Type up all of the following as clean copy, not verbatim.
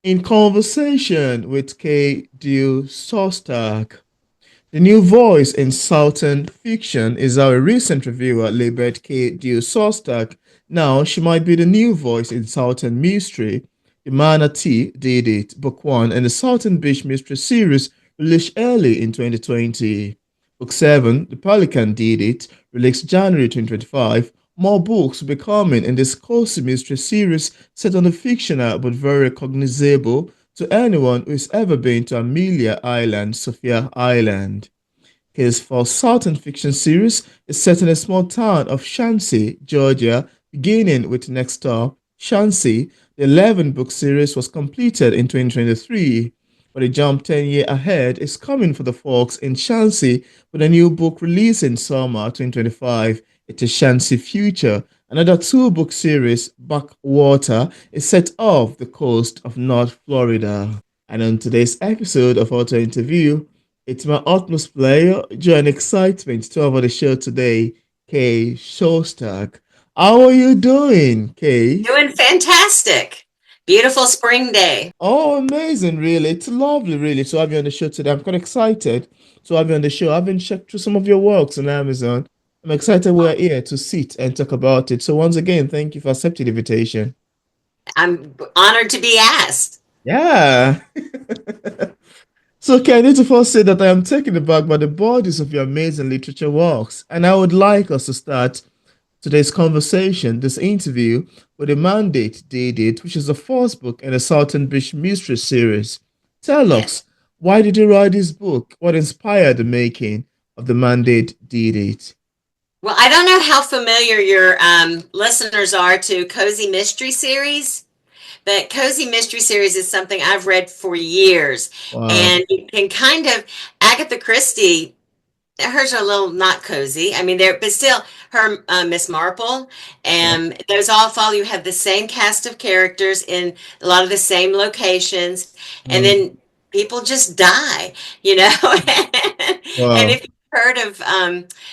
In conversation with Kay Dew Shostak, the new voice in Southern fiction is our recent reviewer labeled Kay Dew Shostak. Now she might be the new voice in Southern mystery. The Manatee Did It, Book 1, and the Southern Beach Mystery series released early in 2020. Book 7, The Pelican Did It, released January 2025. More books will be coming in this cozy mystery series set on the fictional but very recognizable to anyone who has ever been to Amelia Island, Sophia Island. His first Southern fiction series is set in a small town of Chancey, Georgia, beginning with next stop, Chancey. The 11-book series was completed in 2023, but a jump 10 years ahead is coming for the folks in Chancey with a new book released in summer 2025. It is Chancey Future. Another two-book series, Backwater, is set off the coast of North Florida. And on today's episode of Auto Interview, it's my utmost pleasure, joy, and excitement to have on the show today, Kay Shostak. How are you doing, Kay? Doing fantastic. Beautiful spring day. Oh, amazing, really. It's lovely, really, to have you on the show today. I'm quite excited to have you on the show. I've been checked through some of your works on Amazon. I'm excited we're here to sit and talk about it. So once again, thank you for accepting the invitation. I'm honored to be asked. Yeah. So, okay, I need to first say that I am taken aback by the bodies of your amazing literature works, and I would like us to start today's conversation, this interview, with A Mandate Did It, which is the first book in the Southern Beach Mystery series. Tell Yes. us, why did you write this book? What inspired the making of The Mandate Did It? Well, I don't know how familiar your listeners are to Cozy Mystery Series, but Cozy Mystery Series is something I've read for years. Wow. And you can kind of, Agatha Christie, hers are a little not cozy. I mean, but still, her Miss Marple, Yeah. and those all follow. You have the same cast of characters in a lot of the same locations, and Um, then people just die, you know. And wow. if you've heard of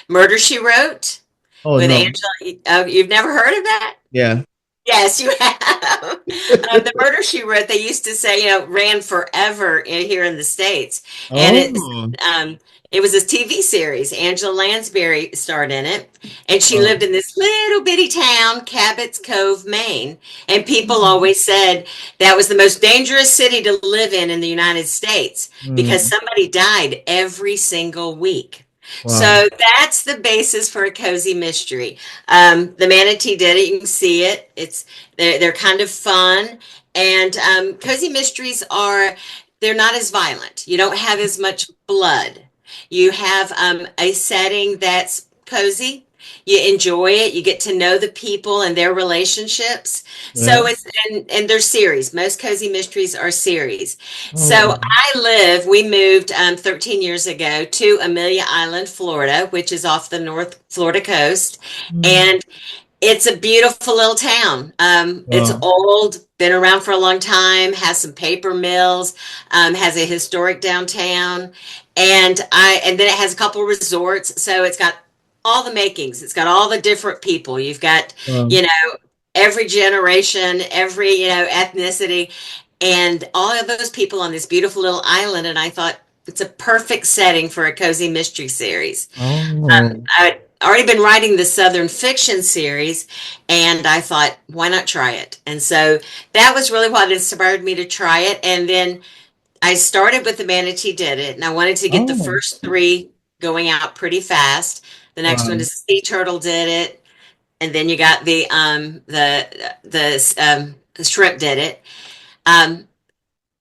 Murder She Wrote Oh, with no. Angela, you've never heard of that? Yeah. Yes, you have. The Murder She Wrote, they used to say, ran forever here in the States. And Oh. um, it was a TV series. Angela Lansbury starred in it. And she Wow. lived in this little bitty town, Cabot's Cove, Maine. And people always said that was the most dangerous city to live in the United States because Mm, somebody died every single week. wow. So that's the basis for a cozy mystery. The Manatee Did It. You can see it. They're kind of fun, and cozy mysteries are they're not as violent. You don't have as much blood. You have a setting that's cozy. You enjoy it. You get to know the people and their relationships. Yeah. So and they're series. Most cozy mysteries are series. So Oh. we moved 13 years ago to Amelia Island, Florida, which is off the North Florida coast. Mm, And it's a beautiful little town. It's wow. old, been around for a long time, has some paper mills, has a historic downtown, and then it has a couple resorts. So it's got all the makings. It's got all the different people. You've got, Wow. you know, every generation, every, ethnicity, and all of those people on this beautiful little island. And I thought it's a perfect setting for a cozy mystery series. Oh. I'd already been writing the Southern fiction series, and I thought, why not try it? And so that was really what inspired me to try it. And then I started with The Manatee Did It, and I wanted to get the Oh. first three going out pretty fast. The next one Wow. is Sea Turtle Did It, and then you got the Shrimp Did It. Um,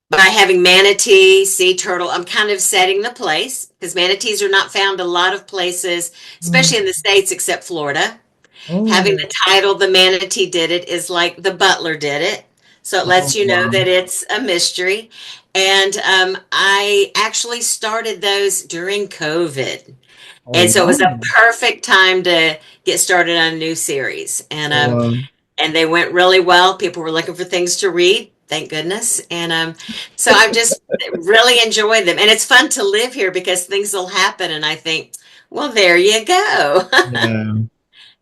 by having manatee, sea turtle, I'm kind of setting the place because manatees are not found a lot of places, especially in Mm, the States except Florida. Having oh. the title The Manatee Did It is like The Butler Did It. So it Oh, lets you know wow. that it's a mystery. And I actually started those during COVID. Oh, And so it was a wow. perfect time to get started on a new series. Oh, wow. And they went really well. People were looking for things to read, thank goodness. And so I just really enjoyed them. And it's fun to live here because things will happen. And I think, well, there you go. Yeah.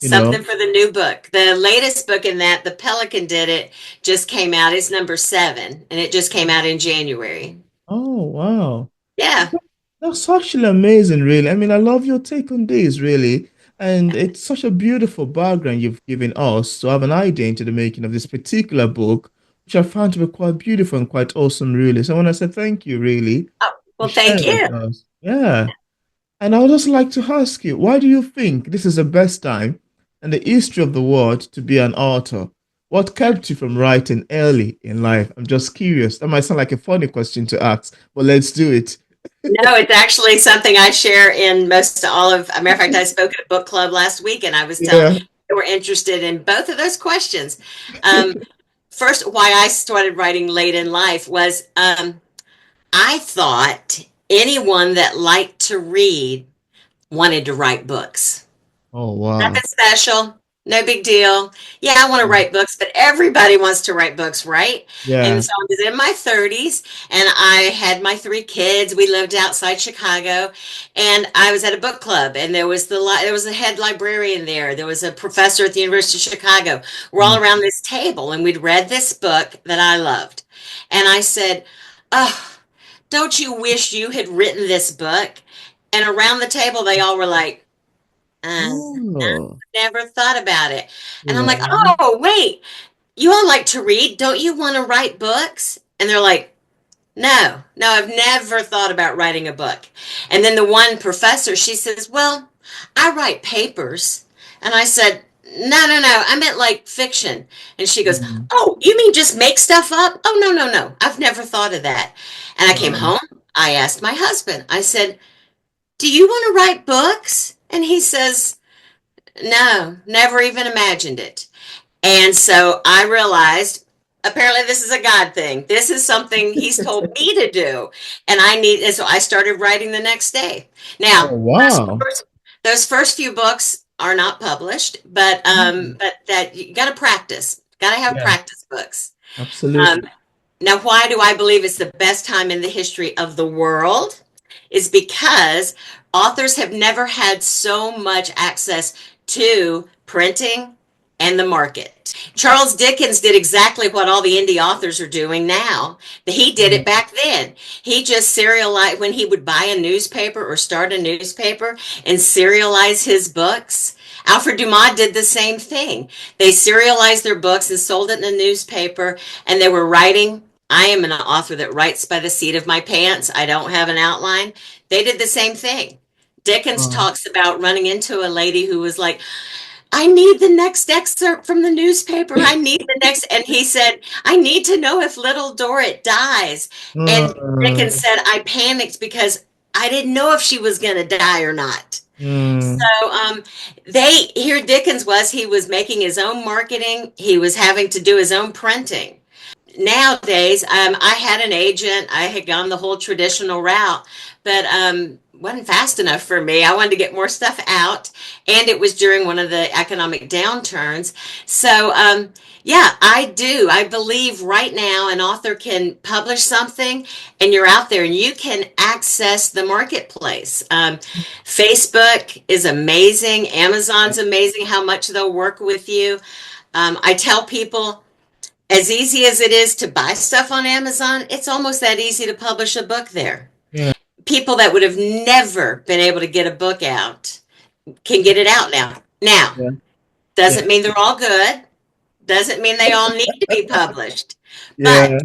you know? Something for the new book. The latest book in that, The Pelican Did It, just came out. It's number 7, and it just came out in January. Oh, wow. Yeah. That's actually amazing, really. I mean, I love your take on this, really. And it's such a beautiful background you've given us to have an idea into the making of this particular book, which I found to be quite beautiful and quite awesome, really. So I want to say thank you, really, Oh, for well, thank sharing you. with us. Yeah. And I would also like to ask you, why do you think this is the best time in the history of the world to be an author? What kept you from writing early in life? I'm just curious. That might sound like a funny question to ask, but let's do it. No, it's actually something I share in most all of. A matter of fact, I spoke at a book club last week, and I was telling Yeah. they were interested in both of those questions. Um, First, why I started writing late in life was I thought anyone that liked to read wanted to write books. Oh, wow. Nothing special, no big deal. Yeah, I want to write books, but everybody wants to write books, right? And Yeah. so I was in my 30s and I had my 3 kids. We lived outside Chicago and I was at a book club and there was a head librarian there. There was a professor at the University of Chicago. We're all Mm. around this table and we'd read this book that I loved. And I said, "Oh, don't you wish you had written this book?" And around the table they all were like, uh, Oh, never thought about it. And I'm like, yeah. oh, wait, you all like to read. Don't you want to write books? And they're like, no, no, I've never thought about writing a book. And then the one professor, she says, well, I write papers. And I said, no, no, no, I meant like fiction. And she goes, Mm. oh, you mean just make stuff up? Oh, no, no, no, I've never thought of that. And I came Wow. home. I asked my husband, I said, do you want to write books? And he says, no, never even imagined it. And so I realized apparently this is a God thing. This is something he's told me to do. And so I started writing the next day. Oh, Now, wow. those first few books are not published, Mm. but that you got to practice. Got to have Yeah, practice books. Um, absolutely. Now, why do I believe it's the best time in the history of the world? Is because authors have never had so much access to printing and the market. Charles Dickens did exactly what all the indie authors are doing now. He did it Mm. back then. He just serialized when he would buy a newspaper or start a newspaper and serialize his books. Alfred Dumas did the same thing. They serialized their books and sold it in a newspaper, and they were writing. I am an author that writes by the seat of my pants. I don't have an outline. They did the same thing. Dickens Wow. talks about running into a lady who was like, I need the next excerpt from the newspaper. I need the next. And he said, I need to know if little Dorrit dies. And Dickens Mm. said, I panicked because I didn't know if she was going to die or not. Mm. So here Dickens was, he was making his own marketing. He was having to do his own printing. Nowadays, I had an agent. I had gone the whole traditional route, but wasn't fast enough for me. I wanted to get more stuff out, and it was during one of the economic downturns. So, yeah, I do. I believe right now an author can publish something, and you're out there, and you can access the marketplace. Facebook is amazing. Amazon's amazing. How much they'll work with you. I tell people as easy as it is to buy stuff on Amazon, it's almost that easy to publish a book there. Yeah, People that would have never been able to get a book out can get it out now. Now, yeah, yeah, doesn't mean they're all good, doesn't mean they all need to be published, but yeah.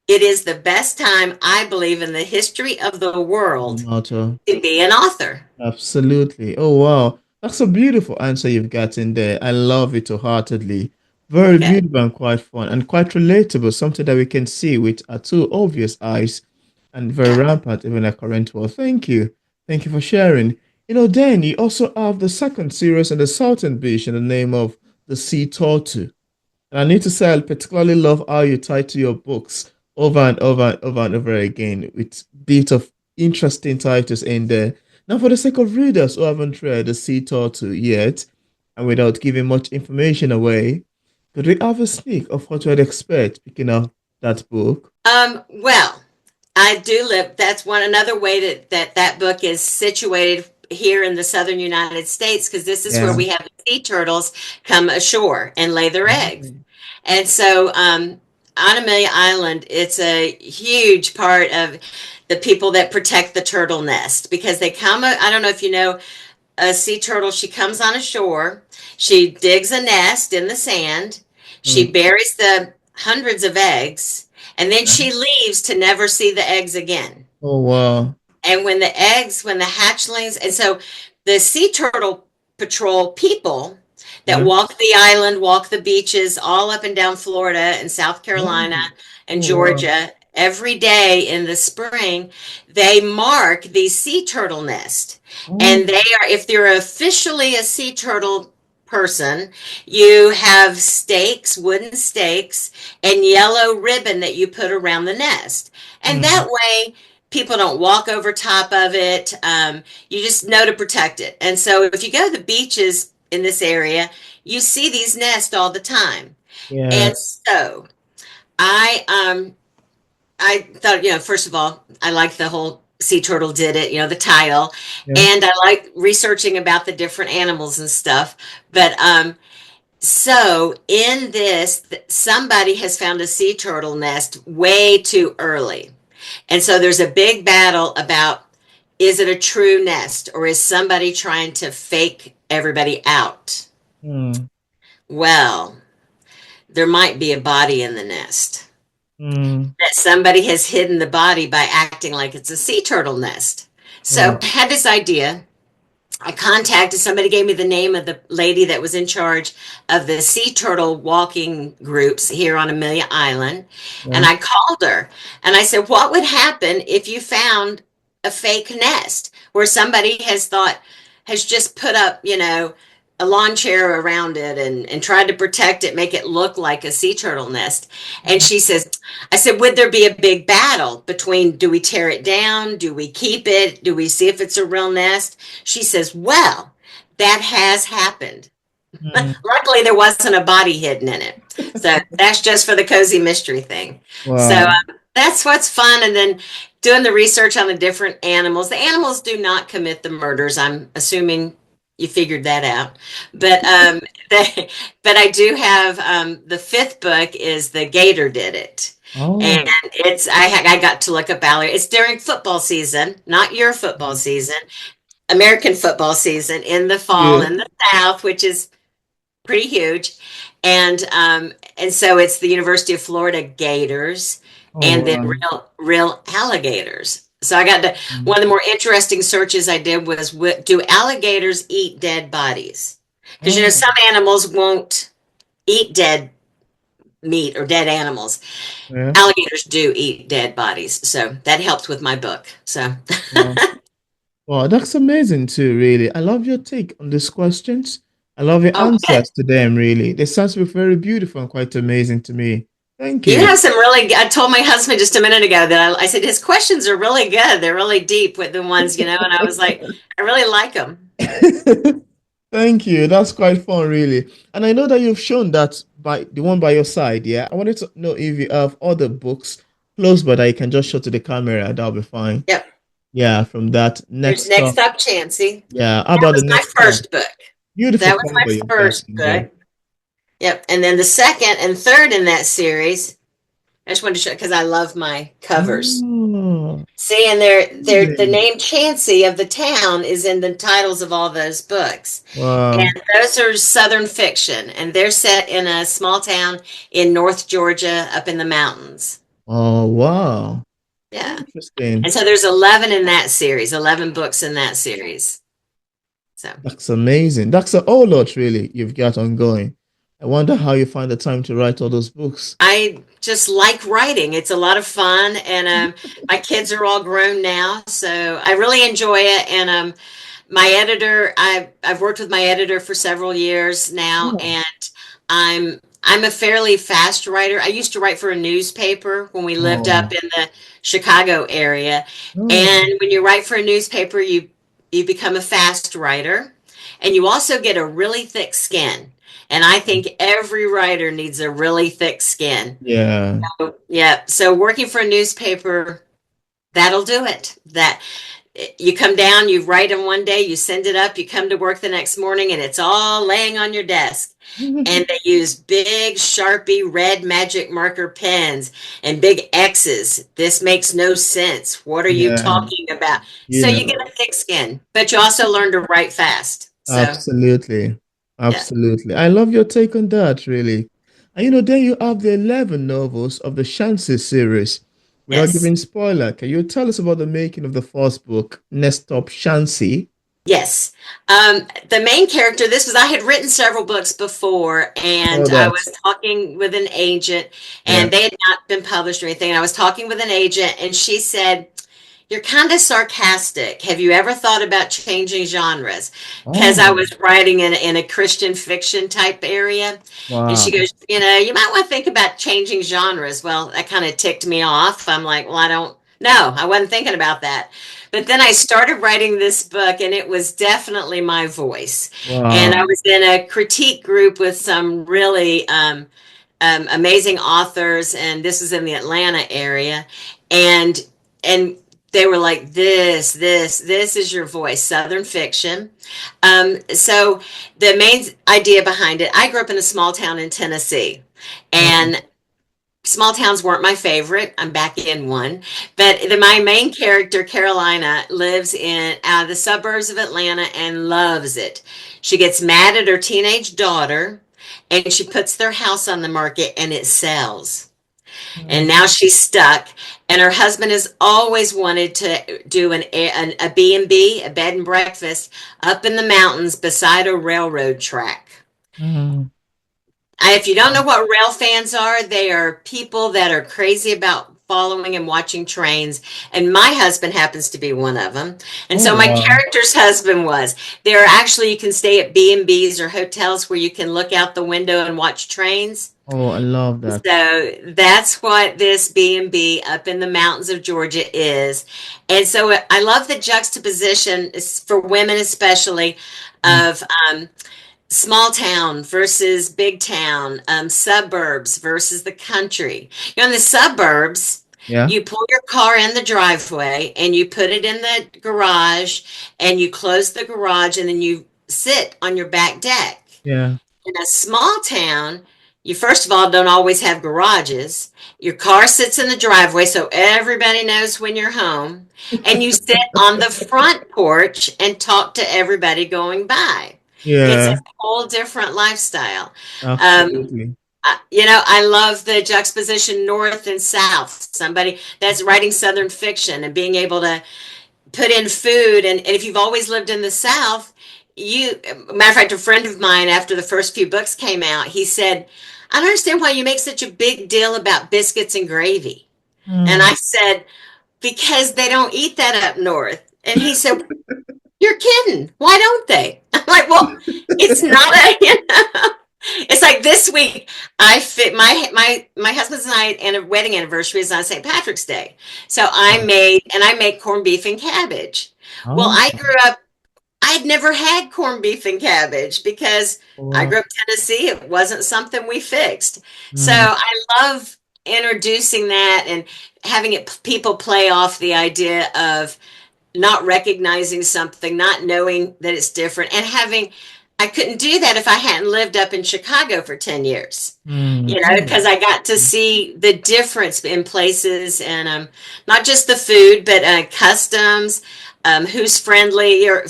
it is the best time, I believe, in the history of the world Motto. to be an author. Absolutely. Oh, wow. That's a beautiful answer you've got in there. I love it wholeheartedly. Very Okay. beautiful and quite fun and quite relatable, something that we can see with our two obvious eyes and very Yeah. rampant even in a current world. Thank you. Thank you for sharing. Then you also have the second series in the Southern Beach in the name of The Sea Torture. And I need to say, I particularly love how you title your books over and over and over and over again with bit of interesting titles in there. Now, for the sake of readers who haven't read The Sea Turtle yet, and without giving much information away, could we have a sneak of what you'd expect picking up that book? Well, I do live. That's one another way that book is situated. here in the southern United States because this is where Yeah. we have the sea turtles come ashore and lay their eggs. Mm. And so on Amelia Island, it's a huge part of the people that protect the turtle nest because they come. I don't know if you know a sea turtle. She comes on ashore. She digs a nest in the sand. She Mm. buries the hundreds of eggs, and then Yeah. she leaves to never see the eggs again. Oh, wow. And when the hatchlings, and so the sea turtle patrol people that Yeah. walk the island, walk the beaches all up and down Florida and South Oh, Carolina and oh, wow. Georgia every day in the spring, they mark these sea turtle nest. Oh, And they are, if they're officially a sea turtle person, you have stakes, wooden stakes, and yellow ribbon that you put around the nest. And that mm. way, people don't walk over top of it. You just know to protect it. And so if you go to the beaches in this area, you see these nests all the time. Yeah. And so I I thought, first of all, I like the whole Sea Turtle Did It, the title, Yeah. and I like researching about the different animals and stuff. But so in this, somebody has found a sea turtle nest way too early. And so there's a big battle about, is it a true nest or is somebody trying to fake everybody out? Mm. Well, there might be a body in the nest. Mm. That somebody has hidden the body by acting like it's a sea turtle nest. So Wow. I had this idea. I contacted somebody, gave me the name of the lady that was in charge of the sea turtle walking groups here on Amelia Island. And Yeah. I called her and I said, what would happen if you found a fake nest where somebody has just put up, a lawn chair around it and tried to protect it, make it look like a sea turtle nest. And Mm. she says, I said, would there be a big battle between, do we tear it down? Do we keep it? Do we see if it's a real nest? She says, well, that has happened. Mm. Luckily, there wasn't a body hidden in it. So that's just for the cozy mystery thing. So Wow. that's what's fun. And then doing the research on the different animals. The animals do not commit the murders. I'm assuming you figured that out. But they, but I do have the fifth book is The Gator Did It. And Oh, I got to look up Valerie. It's during football season, not your football mm. season, American football season in the fall Good. in the South, which is pretty huge. And so it's the University of Florida Gators Oh, and then wow. real alligators. So I got to Mm. one of the more interesting searches I did was do alligators eat dead bodies? Because Oh, some animals won't eat dead meat or dead animals. yeah. Alligators do eat dead bodies. So that helped with my book. So Wow. Wow, that's amazing too, really. I love your take on these questions. I love your oh good. answers to them, really. They sound to be very beautiful and quite amazing to me. Thank You you. have some really, I told my husband just a minute ago that I said his questions are really good. They're really deep with the ones, and I was like, I really like them. Thank you. That's quite fun, really. And I know that you've shown that by the one by your side, yeah. I wanted to know if you have other books close by that you can just show to the camera. That'll be fine. Yep. Yeah, from that There's next Next up. Up Chancey. Yeah, how That about the was my next up? first book. Beautiful That was my cover you've got first in there. book. Yep. And then the second and third in that series, I just wanted to show because I love my covers. Oh, See, and the amazing. name Chancey of the town is in the titles of all those books. Wow. And those are Southern fiction, and they're set in a small town in North Georgia up in the mountains. Oh, wow. Yeah. Interesting. And so there's 11 in that series, 11 books in that series. So That's amazing. That's a whole lot, really, you've got ongoing. I wonder how you find the time to write all those books. I just like writing. It's a lot of fun, and my kids are all grown now, so I really enjoy it. And my editor, I've worked with my editor for several years now, Oh, and I'm a fairly fast writer. I used to write for a newspaper when we lived up oh, in the Chicago area, oh. and when you write for a newspaper, you become a fast writer, and you also get a really thick skin. And I think every writer needs a really thick skin. Yeah. Yeah. So working for a newspaper, that'll do it. That you come down, you write them one day, you send it up, you come to work the next morning, and it's all laying on your desk. And they use big Sharpie red magic marker pens and big X's. This makes no sense. What are you Yeah, talking about? you So you get know, a thick skin, but you also learn to write fast. So, absolutely. yeah. Absolutely. I love your take on that, really. And then you have the 11 novels of the Shanxi series. Without Yes. giving spoiler, can you tell us about the making of the first book, Next Stop Shanxi? Yes. The main character, I had written several books before, and Oh, I that. was talking with an agent, Yeah. and they had not been published or anything. And I was talking with an agent, and she said, "You're kind of sarcastic. Have you ever thought about changing genres?" Because I Oh, was writing in a Christian fiction type area. And she wow. goes, you might want to think about changing genres. Well, that kind of ticked me off. I'm like, well, I don't know. I wasn't thinking about that. But then I started writing this book, and it was definitely my voice. And I Wow. was in a critique group with some really amazing authors, and this was in the Atlanta area, and and they were like, this is your voice, Southern fiction. So the main idea behind it, I grew up in a small town in Tennessee, Mm, and small towns weren't my favorite. I'm back in one, but my main character, Carolina, lives in the suburbs of Atlanta and loves it. She gets mad at her teenage daughter, and she puts their house on the market, and it sells. And mm, now she's stuck, and her husband has always wanted to do a B&B, a bed and breakfast, up in the mountains beside a railroad track. mm. If you don't know what rail fans are, they are people that are crazy about following and watching trains. And my husband happens to be one of them. And Oh, so my wow. character's husband was. There are actually, you can stay at B&Bs or hotels where you can look out the window and watch trains. Oh, I love that. So that's what this B&B up in the mountains of Georgia is. And so I love the juxtaposition for women especially Mm, of small town versus big town, suburbs versus the country. In the suburbs, yeah. you pull your car in the driveway and you put it in the garage and you close the garage and then you sit on your back deck. Yeah. In a small town, you first of all don't always have garages. Your car sits in the driveway so everybody knows when you're home, and you sit on the front porch and talk to everybody going by. It's a Yeah. whole different lifestyle. Um, Absolutely. I love the juxtaposition north and south. Somebody that's writing Southern fiction and being able to put in food, and if you've always lived in the South, matter of fact, a friend of mine, after the first few books came out, he said, "I don't understand why you make such a big deal about biscuits and gravy." And Mm. I said, "Because they don't eat that up north." And he said, "You're kidding. Why don't they?" I'm like, "Well, it's not it's like this week I fit my husband's and I and a wedding anniversary is on St. Patrick's Day. So I make corned beef and cabbage. Well, Oh, I grew up, I'd never had corned beef and cabbage because I wow. grew up in Tennessee. It wasn't something we fixed. So Mm, I love introducing that and having people play off the idea of not recognizing something, not knowing that it's different, and I couldn't do that if I hadn't lived up in Chicago for 10 years. mm. Because Oh, I got to see the difference in places and not just the food, but customs, who's friendlier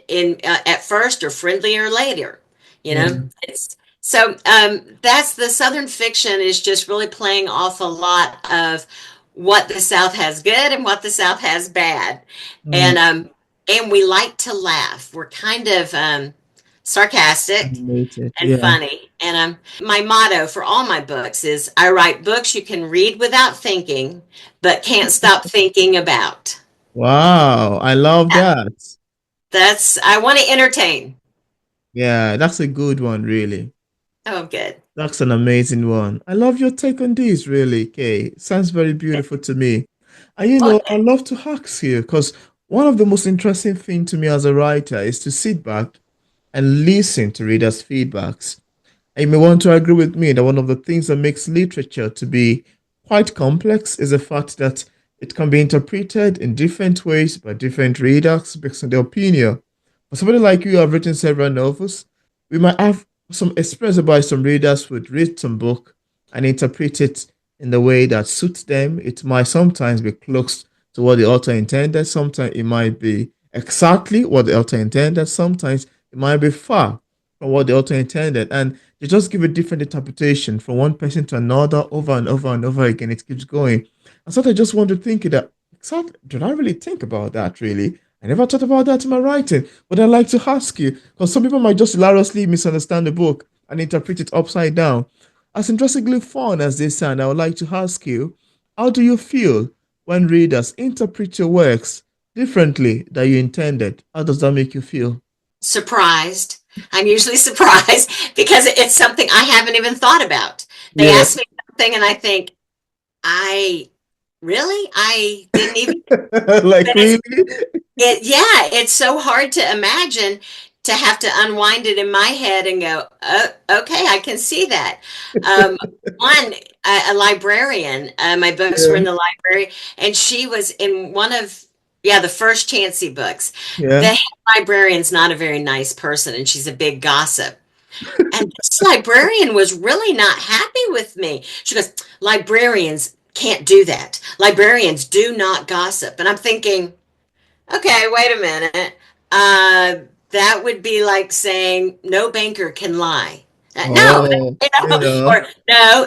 in at first or friendlier later. You know, yeah. it's so that's the Southern fiction is just really playing off a lot of what the South has good and what the South has bad, Mm. and we like to laugh. We're kind of sarcastic Animated. and Yeah. funny. And my motto for all my books is I write books you can read without thinking, but can't stop thinking about. Wow. I love that. I want to entertain. Yeah, that's a good one, really. Oh, good. That's an amazing one. I love your take on this, really, Kay. Sounds very beautiful to me. And Well, I'd love to ask you, because one of the most interesting things to me as a writer is to sit back and listen to readers' feedbacks. And you may want to agree with me that one of the things that makes literature to be quite complex is the fact that It can be interpreted in different ways by different readers based on their opinion. For somebody like you who have written several novels, we might have some experience about some readers would read some book and interpret it in the way that suits them. It might sometimes be close to what the author intended. Sometimes it might be exactly what the author intended. Sometimes it might be far from what the author intended. And they just give a different interpretation from one person to another over and over and over again. It keeps going. And so I just want to think that exactly, did I really think about that really? I never thought about that in my writing, but I'd like to ask you, because some people might just hilariously misunderstand the book and interpret it upside down. As interestingly fun as they sound, I would like to ask you, how do you feel when readers interpret your works differently than you intended? How does that make you feel? Surprised. I'm usually surprised because it's something I haven't even thought about. They Yeah. ask me something and I think, I really? I didn't even, Like but really? yeah, it's so hard to imagine to have to unwind it in my head and go, oh, okay, I can see that. Um, one, a librarian, my books were Yeah. in the library, and she was in one of, yeah, the first Chancey books. The Yeah. head librarian's not a very nice person, and she's a big gossip. And this librarian was really not happy with me. She goes, librarians can't do that. Librarians do not gossip. And I'm thinking, okay, wait a minute. Uh, that would be like saying no banker can lie. No, Oh, you you know, know, or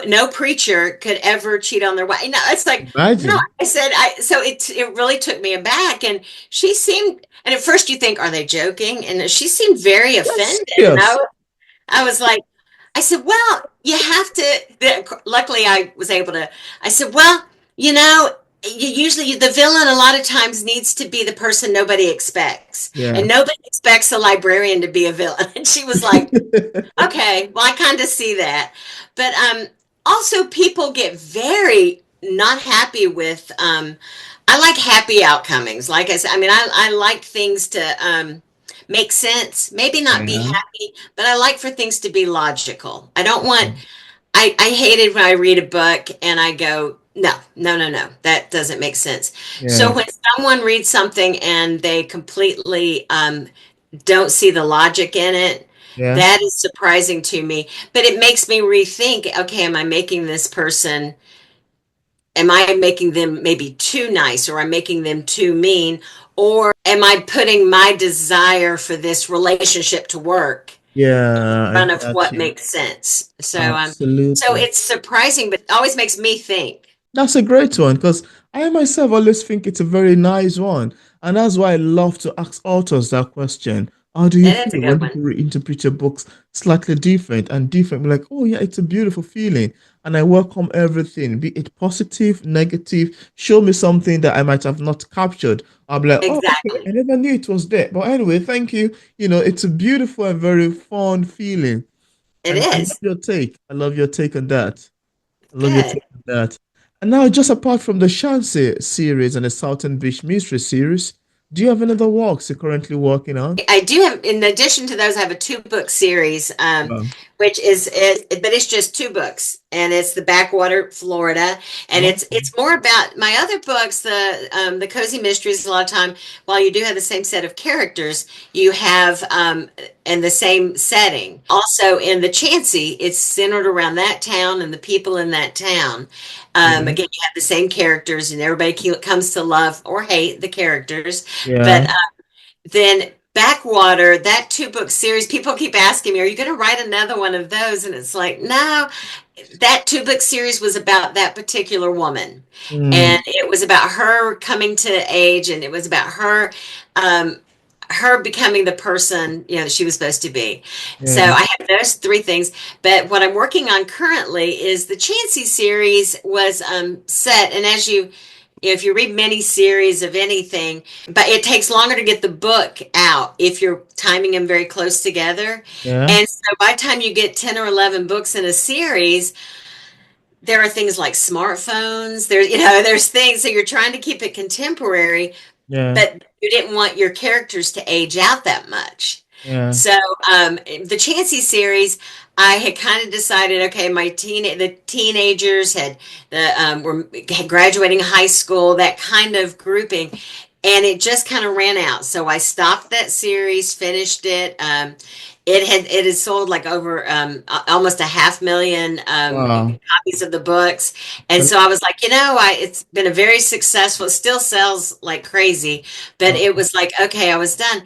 no preacher could ever cheat on their wife. You know, it's like no. imagine. I said, so it really took me aback, and she seemed. And at first, you think, are they joking? And she seemed very That's offended, and serious. I was like, I said, well, you have to. Luckily, I was able to. I said, well, you know, usually the villain a lot of times needs to be the person nobody expects, Yeah. and nobody expects a librarian to be a villain. And she was like, okay, well, I kind of see that, but also people get very not happy with. I like happy outcomings. Like I said, I mean, I like things to make sense. Maybe not be Yeah. happy, but I like for things to be logical. I don't want. I hate it when I read a book and I go, no, no, no, no, that doesn't make sense. So Yeah. when someone reads something and they completely don't see the logic in it, Yeah. that is surprising to me. But it makes me rethink, okay, am I making this person, am I making them maybe too nice, or I'm making them too mean, or am I putting my desire for this relationship to work Yeah. I front of got what you. makes sense? So Absolutely. it's surprising, but it always makes me think. That's a great one because I myself always think it's a very nice one. And that's why I love to ask authors that question. How do you It is a feel good when one. people reinterpret your books slightly different and different? We're like, oh yeah, it's a beautiful feeling. And I welcome everything, be it positive, negative. Show me something that I might have not captured. I'll be like, oh, okay, I Exactly. never knew it was there. But anyway, thank you. You know, it's a beautiful and very fun feeling. It And I love is. your take. I love your take on that. I love your Good. take on that. And now, just apart from the Shanxi series and the Southern Beach Mystery series, do you have another works you're currently working on? I do have, in addition to those, I have a two-book series, Wow. which is but it's just two books, and it's the Backwater, Florida, and Oh, it's more about my other books, the Cozy Mysteries. A lot of time, while you do have the same set of characters, you have and the same setting. Also, in the Chancey, it's centered around that town and the people in that town. yeah, Again, you have the same characters, and everybody comes to love or hate the characters, yeah, but then Backwater, that two-book series, people keep asking me, are you going to write another one of those? And it's like, no, that two-book series was about that particular woman. mm, And it was about her coming to age, and it was about um, her becoming the person, that she was supposed to be. So yeah, I have those three things. But what I'm working on currently is the Chancey series was set, and as if you read many series of anything, but it takes longer to get the book out if you're timing them very close together. yeah, And so by the time you get 10 or 11 books in a series, there are things like smartphones. There's things. So you're trying to keep it contemporary, yeah, but you didn't want your characters to age out that much. Yeah. So the Chancey series, I had kind of decided, okay, the teenagers were graduating high school, that kind of grouping, and it just kind of ran out. So I stopped that series, finished it. It has sold like over almost a 500,000 Wow. copies of the books, and Well, so I was like, it's been a very successful. It still sells like crazy, but it was like, okay, I was done.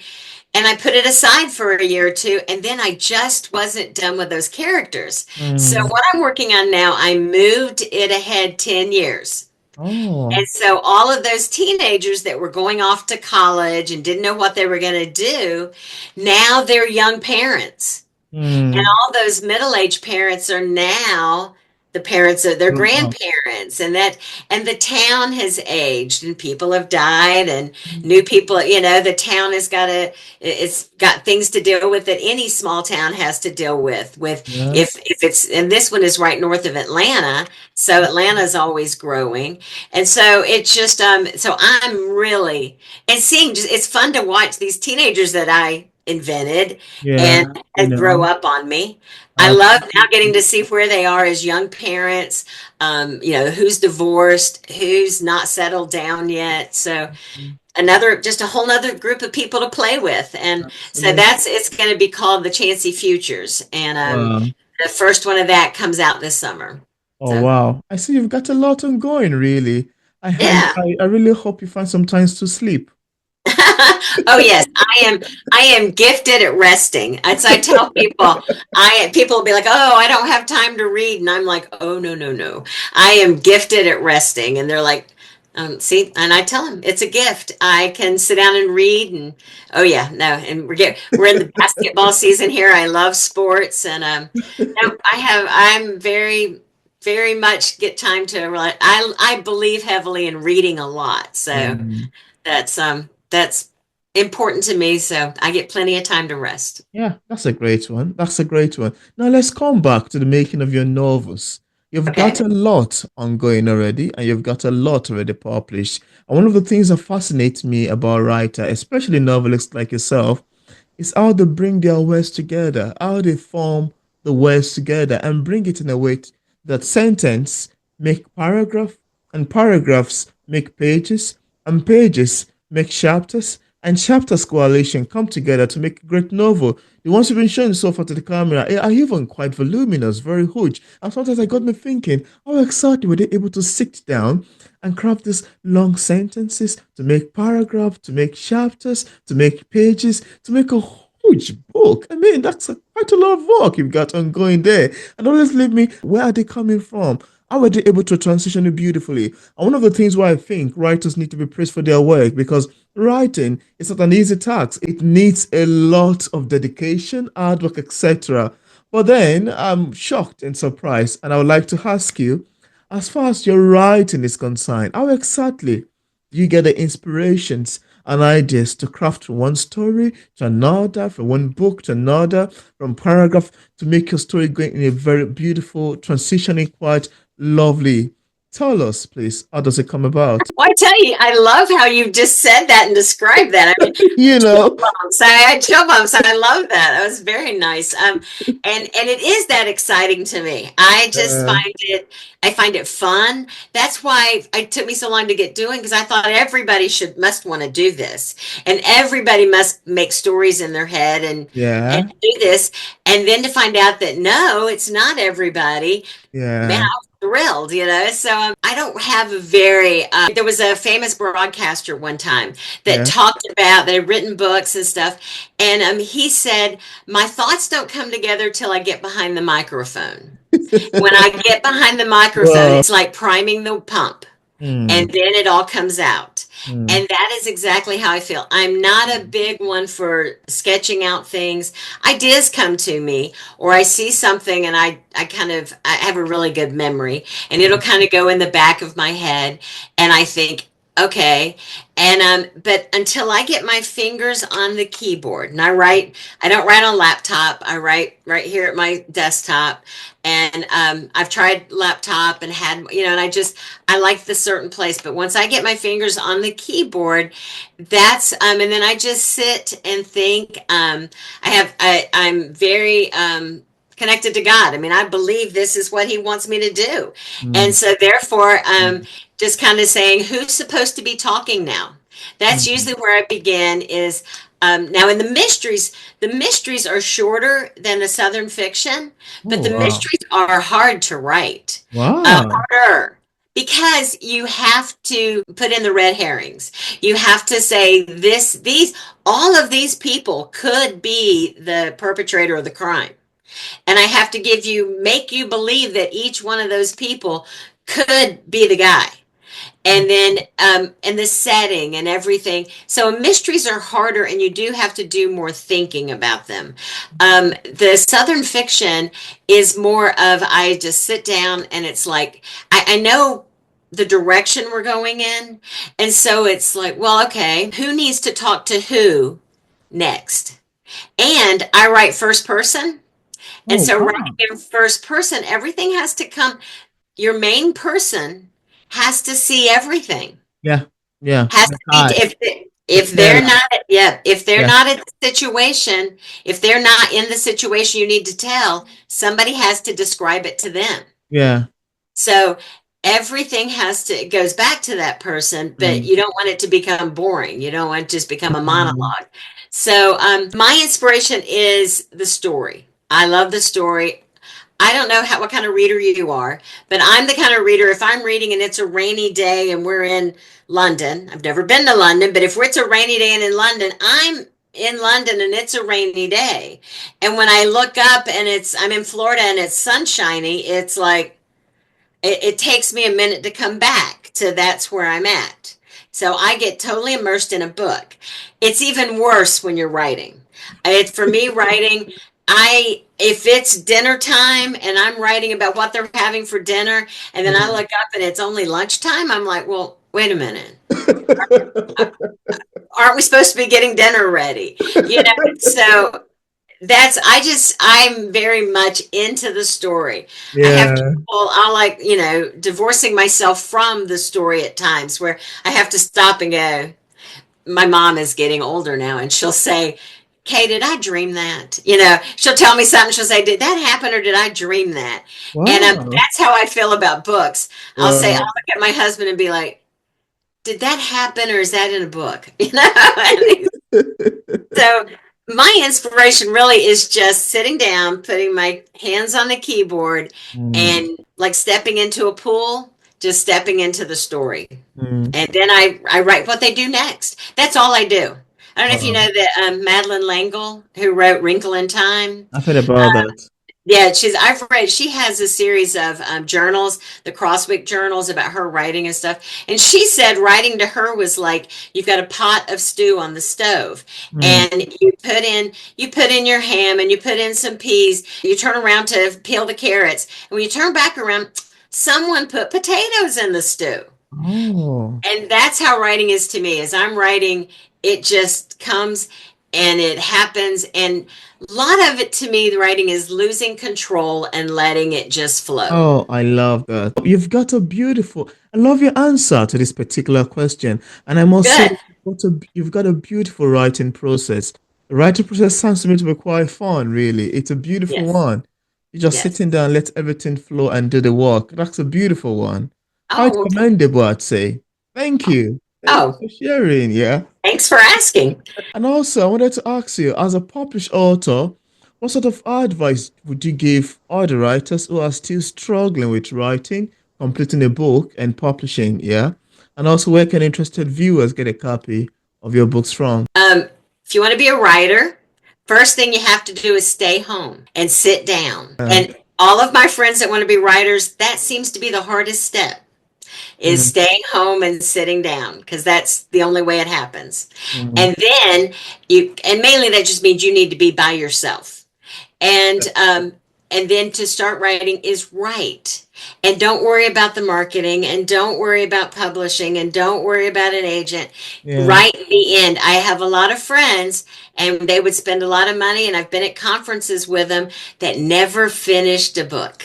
And I put it aside for a year or two, and then I just wasn't done with those characters. So mm, what I'm working on now, I moved it ahead 10 years. And oh. so all of those teenagers that were going off to college and didn't know what they were going to do, now they're young parents. And Mm, all those middle-aged parents are now the parents of their grown up. grandparents, and the town has aged and people have died and new people, the town it's got things to deal with that any small town has to deal with Yeah. if it's, and this one is right north of Atlanta, so Atlanta's always growing. And so it's just so I'm really, and seeing, just it's fun to watch these teenagers that I invented and Yeah. You and grow know. up on me. I love now getting Absolutely. to see where they are as young parents, who's divorced, who's not settled down yet. So just a whole nother group of people to play with. And so Absolutely. it's going to be called The Chancy Futures. And Wow. the first one of that comes out this summer. Oh So, wow. I see you've got a lot on going, really. yeah. I really hope you find some times to sleep. Oh yes, I am gifted at resting. As I tell people, people will be like, "Oh, I don't have time to read," and I'm like, "Oh no, no, no, I am gifted at resting." And they're like, "See," and I tell them it's a gift. I can sit down and read, and oh yeah, no, and we're in the basketball season here. I love sports, and no, I'm very much get time to. I believe heavily in reading a lot, so. Mm. That's important to me, so I get plenty of time to rest. Yeah, that's a great one. That's a great one. Now let's come back to the making of your novels. You've got Okay. a lot ongoing already, and you've got a lot already published. And one of the things that fascinates me about writer, especially novelists like yourself, is how they bring their words together, how they form the words together and bring it in a way that sentence make paragraph and paragraphs make pages and pages make chapters and chapters coalition come together to make a great novel. The ones you've been showing so far to the camera are even quite voluminous, very huge. And sometimes I got me thinking, how exactly were they able to sit down and craft these long sentences to make paragraphs, to make chapters, to make pages, to make a huge book? I mean, quite a lot of work you've got ongoing there. And always leave me, where are they coming from? How were they able to transition it beautifully? And one of the things why I think writers need to be praised for their work, because writing is not an easy task. It needs a lot of dedication, hard work, etc. But then I'm shocked and surprised, and I would like to ask you, as far as your writing is concerned, how exactly do you get the inspirations and ideas to craft from one story to another, from one book to another, from paragraph to make your story go in a very beautiful, transitioning, quite lovely? Tell us, please, how does it come about? Well, I tell you, I love how you just said that and described that. I mean, You chill know, bumps. I had chill bumps. I love that. That was very nice. And it is that exciting to me. uh, I find it fun. That's why it took me so long to get doing, because I thought everybody must want to do this, and everybody must make stories in their head and yeah, do this, and then to find out that no, it's not everybody. Man, I yeah, was thrilled. So I don't have a very, there was a famous broadcaster one time that yeah. talked about, they had written books and stuff. And he said, my thoughts don't come together till I get behind the microphone. When I get behind the microphone, Well, it's like priming the pump, hmm, and then it all comes out. hmm, And that is exactly how I feel. I'm not a big one for sketching out things. Ideas come to me, or I see something and I have a really good memory, and it'll kind of go in the back of my head. And I think, okay. And but until I get my fingers on the keyboard and I don't write on laptop. I write right here at my desktop. And I've tried laptop and had, and I like the certain place. But once I get my fingers on the keyboard, that's and then I just sit and think. I'm very connected to God. I mean, I believe this is what He wants me to do. And Mm, so therefore, mm, just kind of saying, who's supposed to be talking now? That's mm. usually where I begin is now in the mysteries are shorter than the Southern fiction, but Oh, the wow. mysteries are hard to write, Wow. harder. Because you have to put in the red herrings. You have to say all of these people could be the perpetrator of the crime. And I have to make you believe that each one of those people could be the guy. And then, and the setting and everything. So mysteries are harder, and you do have to do more thinking about them. The Southern fiction is more of I just sit down and it's like, I know the direction we're going in. And so it's like, well, okay, who needs to talk to who next? And I write first person. And Oh, so writing wow. in first person, everything has to come, your main person has to see everything. Yeah. Yeah. Has The to be eye, the if they're teller. not yeah, if they're Yeah. not in the situation, if they're not in the situation you need to tell, somebody has to describe it to them. Yeah. So everything it goes back to that person, but Mm, you don't want it to become boring. You don't want it to just become a mm. monologue. So my inspiration is the story. I love the story. I don't know what kind of reader you are, but I'm the kind of reader, if I'm reading and it's a rainy day and we're in London, I've never been to London, but if it's a rainy day and in London, I'm in London and it's a rainy day. And when I look up and I'm in Florida and it's sunshiny, it's like, it takes me a minute to come back to that's where I'm at. So I get totally immersed in a book. It's even worse when you're writing. It's for me writing. If it's dinner time and I'm writing about what they're having for dinner, and then I Mm. look up and it's only lunchtime, I'm like, well, wait a minute. Aren't we supposed to be getting dinner ready? So I'm very much into the story. I have Yeah. people, I like, divorcing myself from the story at times where I have to stop and go. My mom is getting older now and she'll say, Kay, did I dream that? She'll tell me something. She'll say, did that happen or did I dream that? And Wow. that's how I feel about books. I'll Wow. look at my husband and be like, did that happen or is that in a book? And so my inspiration really is just sitting down, putting my hands on the keyboard, Mm, and like stepping into a pool, just stepping into the story. mm. And then I write what they do next. That's all I do. I don't know if you Wow. know that Madeline L'Engle, who wrote Wrinkle in Time. I've heard about that. Yeah, she has a series of journals, the Crosswick journals about her writing and stuff. And she said writing to her was like you've got a pot of stew on the stove Mm. and you put in your ham and you put in some peas, you turn around to peel the carrots. And when you turn back around, someone put potatoes in the stew. Oh. And that's how writing is to me. As I'm writing, it just comes and it happens. And a lot of it to me, the writing is losing control and letting it just flow. Oh, I love that. I love your answer to this particular question. And I must say, Good. you've got a beautiful writing process. The writing process sounds to me to be quite fun, really. It's a beautiful Yes. one. You're just Yes. sitting down, let everything flow and do the work. That's a beautiful one. Quite Oh, okay. commendable, I'd say. Thank you. Thank you Oh, for sharing, yeah. thanks for asking. And also, I wanted to ask you, as a published author, what sort of advice would you give other writers who are still struggling with writing, completing a book, and publishing? Yeah. And also, where can interested viewers get a copy of your books from? If you want to be a writer, first thing you have to do is stay home and sit down. Uh, And all of my friends that want to be writers, that seems to be the hardest step is mm, staying home and sitting down because that's the only way it happens. mm, And then and mainly that just means you need to be by yourself. And and then to start writing is write. And don't worry about the marketing, and don't worry about publishing, and don't worry about an agent. Yeah. Write the end. I have a lot of friends, and they would spend a lot of money, and I've been at conferences with them that never finished a book.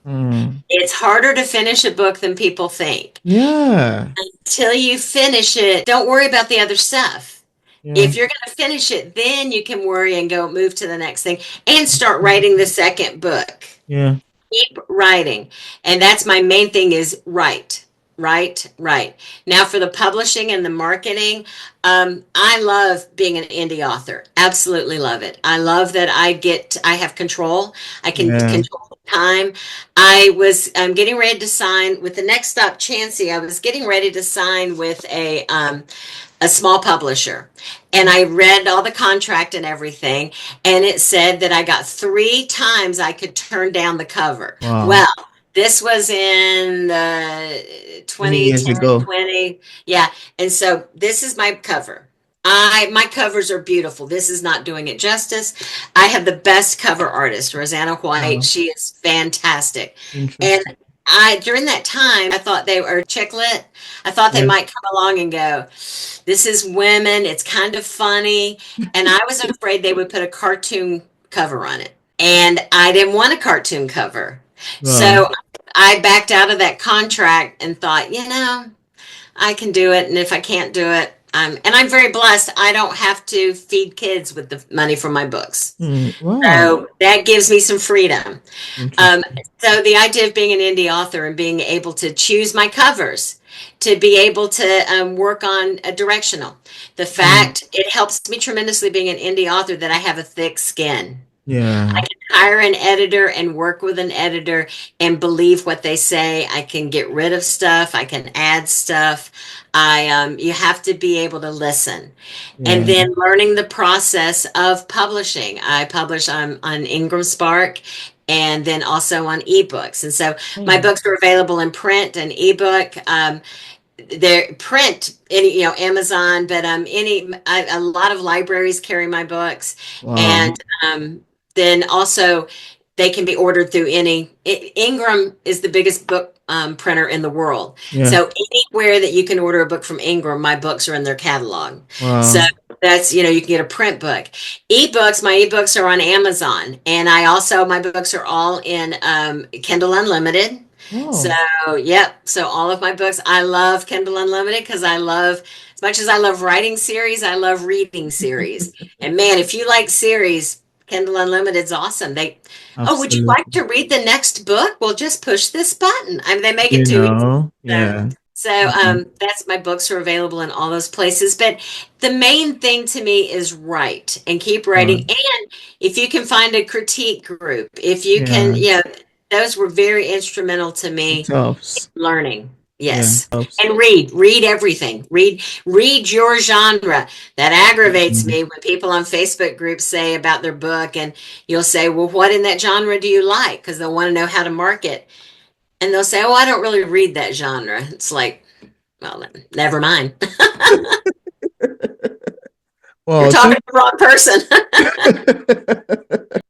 Mm. It's harder to finish a book than people think. Yeah. Until you finish it, don't worry about the other stuff. Yeah. If you're going to finish it, then you can worry and go move to the next thing and start writing the second book. Yeah. Keep writing. And that's my main thing is write, write, write. Now for the publishing and the marketing, I love being an indie author. Absolutely love it. I love that I have control. I can Yeah. control the time. I was getting ready to sign with the next stop, Chancey. I was getting ready to sign with a small publisher. And I read all the contract and everything, and it said that I got 3 times I could turn down the cover. Wow. Well, this was in the 20 years 2010, ago. 20, yeah. And so this is my cover. My covers are beautiful. This is not doing it justice. I have the best cover artist, Rosanna White. Wow. She is fantastic. And Interesting. during that time, I thought they were chick lit. I thought they Yeah. might come along and go, this is women. It's kind of funny. And I was afraid they would put a cartoon cover on it. And I didn't want a cartoon cover. Wow. So I backed out of that contract and thought, I can do it. And if I can't do it, and I'm very blessed. I don't have to feed kids with the money from my books. Wow. So that gives me some freedom. Um, Interesting. so the idea of being an indie author and being able to choose my covers, to be able to work on a directional, the Mm. fact it helps me tremendously being an indie author that I have a thick skin. I Yeah. can hire an editor and work with an editor and believe what they say. I can get rid of stuff. I can add stuff. You have to be able to listen. And Yeah. then learning the process of publishing. I publish on Ingram Spark and then also on ebooks. And so my Mm. books are available in print and ebook. They're print, Amazon, but a lot of libraries carry my books, Wow. and then also they can be ordered through Ingram is the biggest book printer in the world. Yeah. So anywhere that you can order a book from Ingram, my books are in their catalog. So Wow. that's, you can get a print book. My ebooks are on Amazon, and my books are all in Kindle Unlimited. So, Wow. yep. So all of my books, I love Kindle Unlimited because as much as I love writing series, I love reading series. And man, if you like series, Kindle Unlimited's awesome. Would you like Absolutely. to read the next book? Well, just push this button. I mean, they make it You too easy. know, So, yeah. so Mhm. that's my books are available in all those places. But the main thing to me is write and keep writing. Right. And if you can find a critique group, if you can, Yeah. those were very instrumental to It me helps. learning. Yeah. Yes. Helps. And read everything. Read your genre. That aggravates Mhm. me when people on Facebook groups say about their book and you'll say, well, what in that genre do you like? Because they'll want to know how to market. And they'll say, oh, I don't really read that genre. It's like, well, then, never mind. You're Well, talking to the wrong person.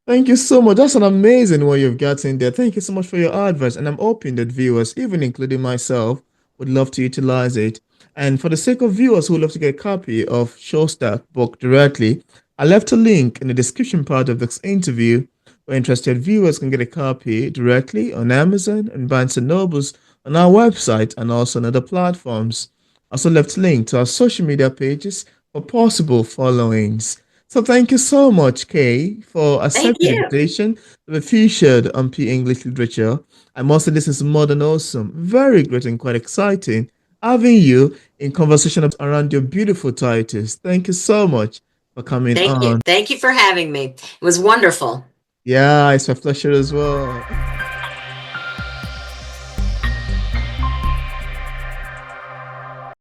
thank you so much. That's an amazing one you've got in there. Thank you so much for your advice. And I'm hoping that viewers, even including myself, would love to utilize it. And for the sake of viewers who would love to get a copy of Shostak book directly, I left a link in the description part of this interview where interested viewers can get a copy directly on Amazon and Barnes& and Nobles on our website and also on other platforms. I also left a link to our social media pages for possible followings. So thank you so much, Kay, for Thank accepting the you. invitation to be featured on P English Literature. I must say this is more than awesome, very great and quite exciting having you in conversation around your beautiful titles. Thank you so much for coming Thank you. on. Thank you for having me. It was wonderful. Yeah, it's my pleasure as well.